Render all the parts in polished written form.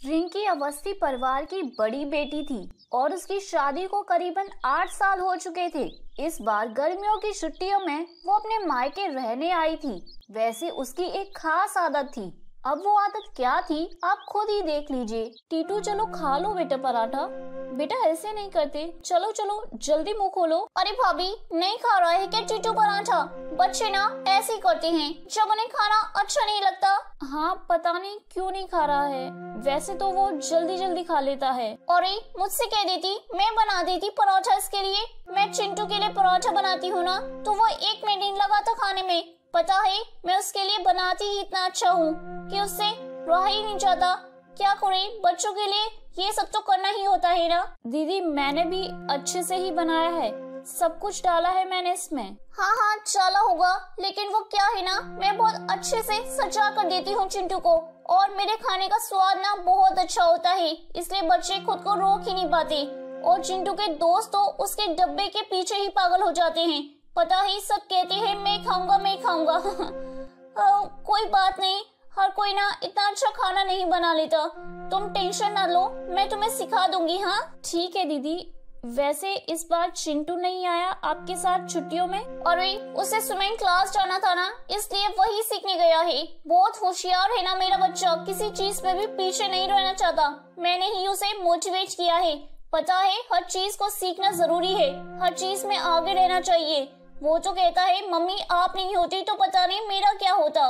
रिंकी अवस्थी परिवार की बड़ी बेटी थी और उसकी शादी को करीबन 8 साल हो चुके थे। इस बार गर्मियों की छुट्टियों में वो अपने मायके रहने आई थी। वैसे उसकी एक खास आदत थी। अब वो आदत क्या थी आप खुद ही देख लीजिए। टीटू चलो खा लो बेटा पराठा। बेटा ऐसे नहीं करते, चलो चलो जल्दी मुंह खोलो। अरे भाभी नहीं खा रहा है क्या टीटू पराठा? बच्चे ना ऐसे ही करते हैं जब उन्हें खाना अच्छा नहीं लगता। हाँ पता नहीं क्यों नहीं खा रहा है, वैसे तो वो जल्दी जल्दी खा लेता है। अरे मुझसे कह देती, मैं बना देती पराठा इसके लिए। मैं चिंटू के लिए पराठा बनाती हूँ ना तो वो 1 मिनट नहीं लगाता खाने में। पता है मैं उसके लिए बनाती ही इतना अच्छा हूँ कि उससे रहा ही नहीं जाता। क्या करें, बच्चों के लिए ये सब तो करना ही होता है ना। दीदी मैंने भी अच्छे से ही बनाया है, सब कुछ डाला है मैंने इसमें। हाँ हाँ डाला होगा, लेकिन वो क्या है ना, मैं बहुत अच्छे से सजा कर देती हूँ चिंटू को, और मेरे खाने का स्वाद ना बहुत अच्छा होता है, इसलिए बच्चे खुद को रोक ही नहीं पाते। और चिंटू के दोस्त तो उसके डब्बे के पीछे ही पागल हो जाते हैं। पता ही सब कहते हैं मैं खाऊंगा मैं खाऊंगा। कोई बात नहीं, हर कोई ना इतना अच्छा खाना नहीं बना लेता। तुम टेंशन ना लो, मैं तुम्हें सिखा दूंगी। हाँ ठीक है दीदी। वैसे इस बार चिंटू नहीं आया आपके साथ छुट्टियों में? अरे उसे स्विमिंग क्लास जाना था ना, इसलिए वही सीखने गया है। बहुत होशियार है ना मेरा बच्चा, किसी चीज में भी पीछे नहीं रहना चाहता। मैंने ही उसे मोटिवेट किया है। पता है हर चीज को सीखना जरूरी है, हर चीज में आगे रहना चाहिए। वो तो कहता है मम्मी आप नहीं होती तो पता नहीं मेरा क्या होता।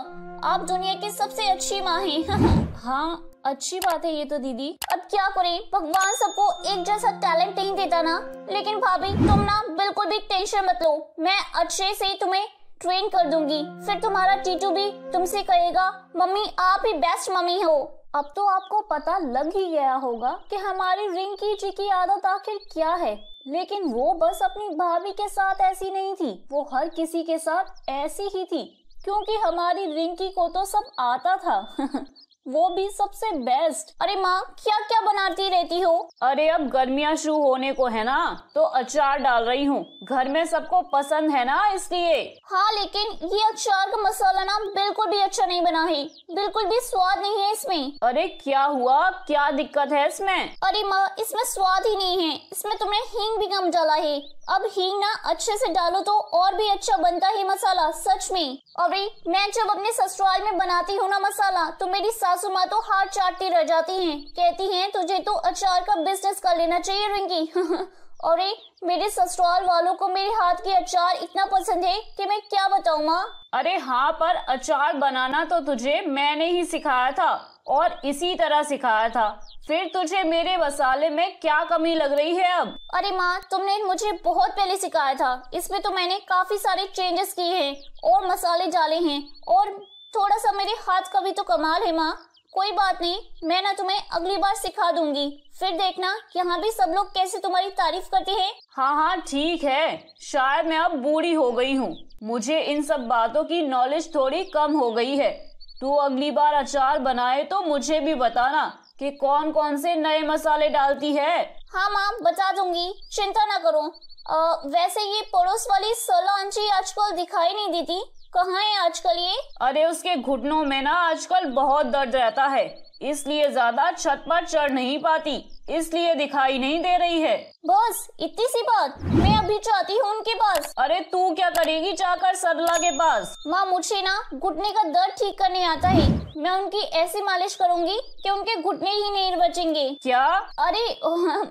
आप दुनिया की सबसे अच्छी माँ हैं। हाँ अच्छी बात है ये तो दीदी। अब क्या करें, भगवान सबको एक जैसा टैलेंट नहीं देता ना। लेकिन भाभी तुम ना बिल्कुल भी टेंशन मत लो, मैं अच्छे से तुम्हें ट्रेन कर दूंगी। फिर तुम्हारा टीटू भी तुमसे कहेगा मम्मी आप ही बेस्ट मम्मी हो। अब तो आपको पता लग ही गया होगा कि हमारी रिंकी जी की आदत आखिर क्या है। लेकिन वो बस अपनी भाभी के साथ ऐसी नहीं थी, वो हर किसी के साथ ऐसी ही थी, क्योंकि हमारी रिंकी को तो सब आता था। वो भी सबसे बेस्ट। अरे माँ क्या क्या बनाती रहती हो? अरे अब गर्मियाँ शुरू होने को है ना, तो अचार डाल रही हूँ। घर में सबको पसंद है ना इसलिए। हाँ लेकिन ये अचार का मसाला ना बिल्कुल भी अच्छा नहीं बना है, बिल्कुल भी स्वाद नहीं है इसमें। अरे क्या हुआ, क्या दिक्कत है इसमें? अरे माँ इसमें स्वाद ही नहीं है, इसमें तुमने हींग भी कम डाला है। अब हींग ना अच्छे से डालो तो और भी अच्छा बनता है मसाला, सच में। अरे मैं जब अपने ससुराल में बनाती हूँ ना मसाला, तो मेरी सासू माँ तो हाथ चाटती रह जाती हैं, कहती हैं तुझे तो अचार का बिजनेस कर लेना चाहिए रिंकी। अरे मेरे ससुराल वालों को मेरे हाथ की अचार इतना पसंद है कि मैं क्या बताऊँ माँ। अरे हाँ पर अचार बनाना तो तुझे मैंने ही सिखाया था, और इसी तरह सिखाया था। फिर तुझे मेरे मसाले में क्या कमी लग रही है अब? अरे माँ तुमने मुझे बहुत पहले सिखाया था, इसमें तो मैंने काफी सारे चेंजेस किए हैं और मसाले डाले हैं, और थोड़ा सा मेरे हाथ का भी तो कमाल है माँ। कोई बात नहीं, मैं ना तुम्हें अगली बार सिखा दूंगी, फिर देखना यहाँ भी सब लोग कैसे तुम्हारी तारीफ करते हैं। हाँ हाँ ठीक है, शायद मैं अब बूढ़ी हो गई हूँ, मुझे इन सब बातों की नॉलेज थोड़ी कम हो गई है। तू अगली बार अचार बनाए तो मुझे भी बताना कि कौन कौन से नए मसाले डालती है। हाँ माँ बता दूंगी, चिंता ना करो। वैसे ये पड़ोस वाली सोला आंटी आजकल दिखाई नहीं देती, कहाँ है आजकल ये? अरे उसके घुटनों में ना आजकल बहुत दर्द रहता है, इसलिए ज्यादा छत पर चढ़ नहीं पाती, इसलिए दिखाई नहीं दे रही है। बस इतनी सी बात, मैं अभी जाती हूँ उनके पास। अरे तू क्या करेगी जाकर सरला के पास? माँ मुझे ना घुटने का दर्द ठीक करने आता है, मैं उनकी ऐसी मालिश करूंगी कि उनके घुटने ही नहीं बचेंगे। क्या? अरे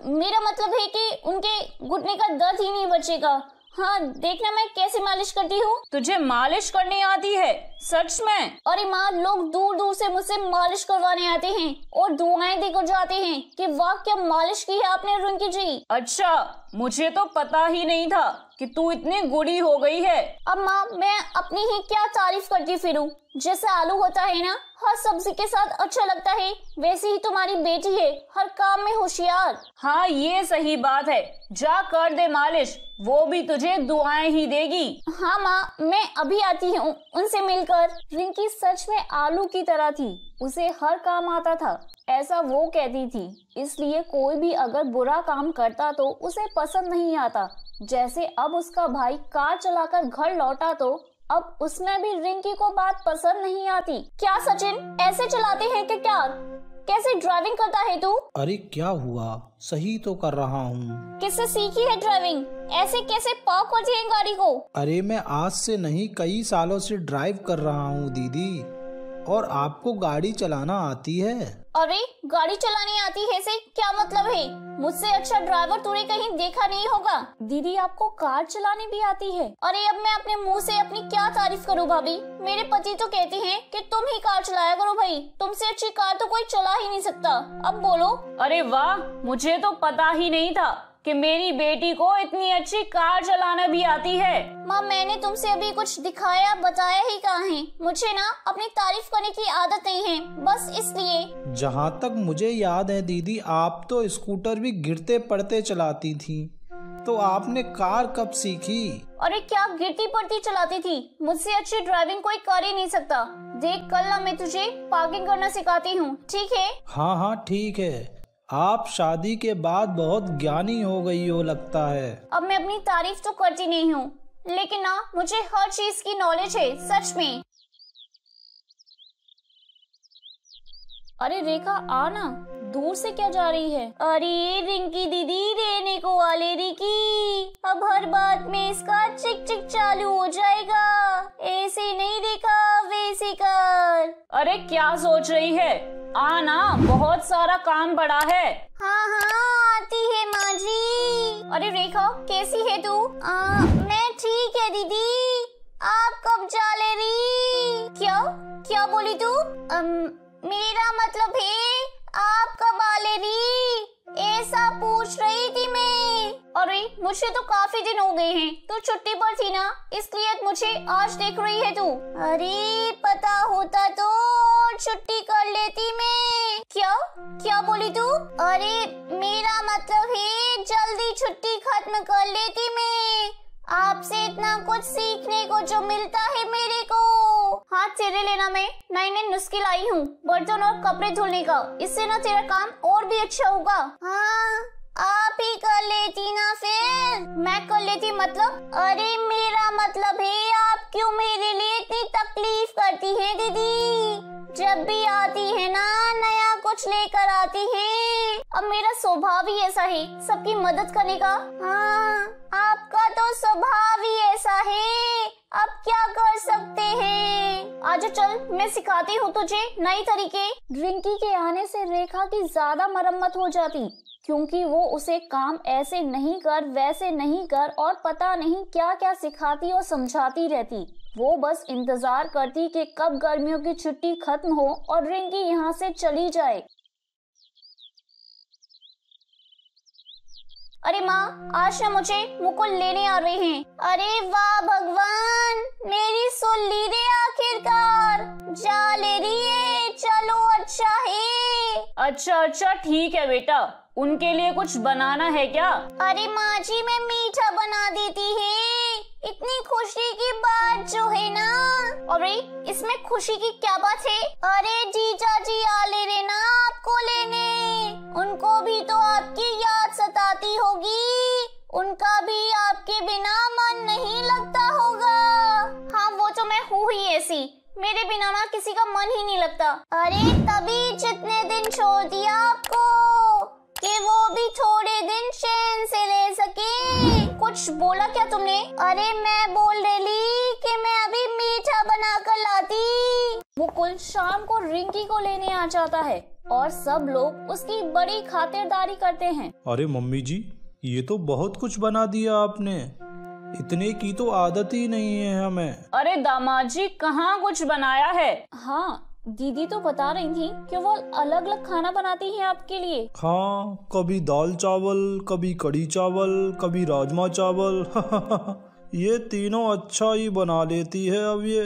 मेरा मतलब है कि उनके घुटने का दर्द ही नहीं बचेगा। हाँ देखना मैं कैसे मालिश करती हूँ। तुझे मालिश करनी आती है सच में? अरे माँ लोग दूर दूर से मुझसे मालिश करवाने आते हैं और दुआएं देकर जाते हैं कि वाह क्या मालिश की है आपने रिंकी जी। अच्छा मुझे तो पता ही नहीं था कि तू इतनी बूढ़ी हो गई है। अब माँ मैं अपनी ही क्या तारीफ करती फिरूं, जैसे आलू होता है ना हर सब्जी के साथ अच्छा लगता है, वैसे ही तुम्हारी बेटी है हर काम में होशियार। हाँ ये सही बात है, जा कर दे मालिश, वो भी तुझे दुआएं ही देगी। हाँ माँ मैं अभी आती हूँ उनसे मिलकर। रिंकी सच में आलू की तरह थी, उसे हर काम आता था, ऐसा वो कहती थी, इसलिए कोई भी अगर बुरा काम करता तो उसे पसंद नहीं आता। जैसे अब उसका भाई कार चलाकर घर लौटा तो अब उसमें भी रिंकी को बात पसंद नहीं आती। क्या सचिन ऐसे चलाते हैं कि क्या? कैसे ड्राइविंग करता है तू? अरे क्या हुआ, सही तो कर रहा हूँ। किससे सीखी है ड्राइविंग? ऐसे कैसे पार्क करती है गाड़ी को? अरे मैं आज से नहीं कई सालों से ड्राइव कर रहा हूँ दीदी। और आपको गाड़ी चलाना आती है? अरे गाड़ी चलानी आती है से क्या मतलब है? मुझसे अच्छा ड्राइवर तूने कहीं देखा नहीं होगा। दीदी आपको कार चलानी भी आती है? अरे अब मैं अपने मुंह से अपनी क्या तारीफ करूं भाभी। मेरे पति तो कहते हैं कि तुम ही कार चलाया करो भाई, तुमसे अच्छी कार तो कोई चला ही नहीं सकता। अब बोलो। अरे वाह, मुझे तो पता ही नहीं था कि मेरी बेटी को इतनी अच्छी कार चलाना भी आती है। माँ मैंने तुमसे अभी कुछ दिखाया बताया ही कहाँ है। मुझे ना अपनी तारीफ करने की आदत नहीं है, बस इसलिए। जहाँ तक मुझे याद है दीदी, आप तो स्कूटर भी गिरते पड़ते चलाती थी, तो आपने कार कब सीखी? अरे क्या गिरती पड़ती चलाती थी? मुझसे अच्छी ड्राइविंग कोई कर ही नहीं सकता। देख कल ना मैं तुझे पार्किंग करना सिखाती हूँ, ठीक है? हाँ हाँ ठीक है। आप शादी के बाद बहुत ज्ञानी हो गई हो लगता है। अब मैं अपनी तारीफ तो करती नहीं हूँ, लेकिन ना मुझे हर चीज की नॉलेज है सच में। अरे रेखा आना, दूर से क्या जा रही है? अरे रिंकी दीदी रहने को वाले रिंकी, अब हर बात में इसका चिक चिक चालू हो जाएगा। ऐसे नहीं देखा वैसे कर। अरे क्या सोच रही है? आना, बहुत सारा काम पड़ा है। हाँ हाँ आती है माँ जी। अरे रेखा कैसी है तू? मैं ठीक है दीदी, आप कब जा ले रही? क्या क्या बोली तू? मेरा मतलब है आप कब आ ले रही, ऐसा पूछ रही थी मैं। अरे मुझे तो काफी दिन हो गए हैं, तू छुट्टी पर थी ना, इसलिए मुझे आज देख रही है तू। अरे पता होता तो छुट्टी कर लेती मैं। क्या क्या बोली तू? अरे मेरा मतलब है जल्दी छुट्टी खत्म कर लेती मैं, आपसे इतना कुछ सीखने को जो मिलता है मेरे को। हाथ तेरे लेना, मैं नई नई नुस्खे लाई हूँ बर्तन और कपड़े धुलने का, इससे ना तेरा काम और भी अच्छा होगा। हाँ आप ही कर लेती ना फिर। मैं कर लेती मतलब? अरे मेरा मतलब है आप क्यों मेरे लिए इतनी तकलीफ करती हैं दीदी? जब भी आती है ना नया कुछ लेकर आती है। अब मेरा स्वभाव ही ऐसा है सबकी मदद करने का। हाँ आपका तो स्वभाव ही ऐसा है, अब क्या कर सकते हैं। आजा चल मैं सिखाती हूँ तुझे नई तरीके। रिंकी के आने से रेखा की ज्यादा मरम्मत हो जाती, क्योंकि वो उसे काम ऐसे नहीं कर वैसे नहीं कर और पता नहीं क्या क्या सिखाती और समझाती रहती। वो बस इंतजार करती कि कब गर्मियों की छुट्टी खत्म हो और रिंकी यहाँ से चली जाए। अरे माँ आज ना मुझे मुकुल लेने आ रहे हैं। अरे वाह भगवान, मेरी सुन ली रे आखिरकार, जा ले रही है, चलो अच्छा है। अच्छा ठीक है बेटा, उनके लिए कुछ बनाना है क्या? अरे माँ जी मैं मीठा बना देती है, इतनी खुशी की बात जो है ना। अरे इसमें खुशी की क्या बात है? अरे जीजा जी आ ले रहे ना आपको लेने, उनको भी तो आपकी याद सताती होगी, उनका भी आपके बिना मन नहीं लगता होगा। हाँ वो तो मैं हूँ ही ऐसी, मेरे बिना ना किसी का मन ही नहीं लगता। अरे तभी जितने दिन छोड़ दिया आपको कि वो भी थोड़े दिन चैन से ले सके। कुछ बोला क्या तुमने? अरे मैं बोल रही कि मैं अभी मीठा बना कर लाती। मुकुल शाम को रिंकी को लेने आ जाता है और सब लोग उसकी बड़ी खातिरदारी करते हैं। अरे मम्मी जी ये तो बहुत कुछ बना दिया आपने, इतने की तो आदत ही नहीं है हमें। अरे दामाद जी कहाँ कुछ बनाया है? हाँ दीदी तो बता रही थी कि वो अलग अलग खाना बनाती हैं आपके लिए। हाँ कभी दाल चावल, कभी कढ़ी चावल, कभी राजमा चावल ये तीनों अच्छा ही बना लेती है अब ये।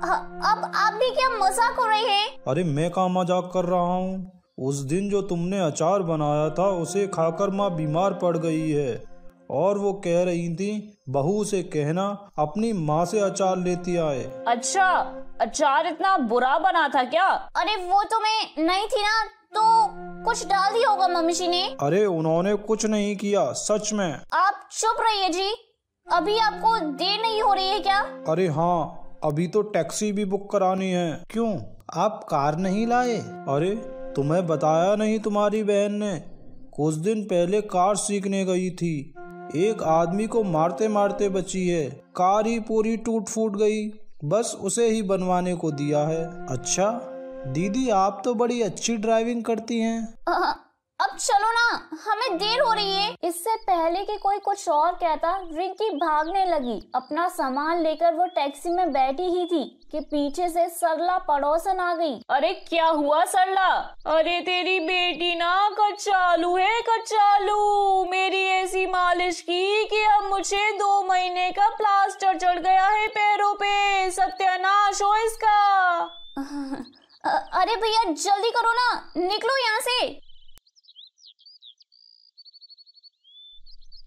अब आप भी क्या मजाक कर रहे हैं? अरे मैं कहाँ मजाक कर रहा हूँ, उस दिन जो तुमने अचार बनाया था उसे खाकर माँ बीमार पड़ गई है और वो कह रही थी बहू से कहना अपनी माँ से अचार लेती आए। अच्छा अचार इतना बुरा बना था क्या? अरे वो तो मैं नहीं थी ना, तो कुछ डाल दिया होगा मम्मी जी ने। अरे उन्होंने कुछ नहीं किया सच में। आप चुप रहिए जी, अभी आपको देर नहीं हो रही है क्या? अरे हाँ अभी तो टैक्सी भी बुक करानी है। क्यों आप कार नहीं लाए? अरे तुम्हें बताया नहीं तुम्हारी बहन ने? कुछ दिन पहले कार सीखने गई थी, एक आदमी को मारते मारते बची है। कार ही पूरी टूट फूट गई, बस उसे ही बनवाने को दिया है। अच्छा दीदी, आप तो बड़ी अच्छी ड्राइविंग करती हैं। अब चलो ना, हमें देर हो रही है। इससे पहले कि कोई कुछ और कहता, रिंकी भागने लगी। अपना सामान लेकर वो टैक्सी में बैठी ही थी कि पीछे से सरला पड़ोसन आ गई। अरे क्या हुआ सरला? अरे तेरी बेटी ना कचालू है, कचालू। मेरी ऐसी मालिश की कि अब मुझे 2 महीने का प्लास्टर चढ़ गया है पैरों पे। सत्यानाश हो इसका। अरे भैया जल्दी करो ना, निकलो यहाँ से।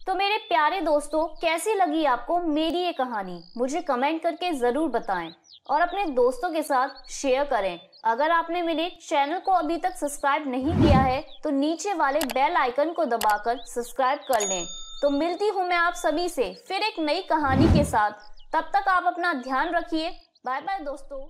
तो मेरे प्यारे दोस्तों, कैसी लगी आपको मेरी ये कहानी? मुझे कमेंट करके ज़रूर बताएं और अपने दोस्तों के साथ शेयर करें। अगर आपने मेरे चैनल को अभी तक सब्सक्राइब नहीं किया है तो नीचे वाले बेल आइकन को दबाकर सब्सक्राइब कर लें। तो मिलती हूँ मैं आप सभी से फिर एक नई कहानी के साथ। तब तक आप अपना ध्यान रखिए। बाय बाय दोस्तों।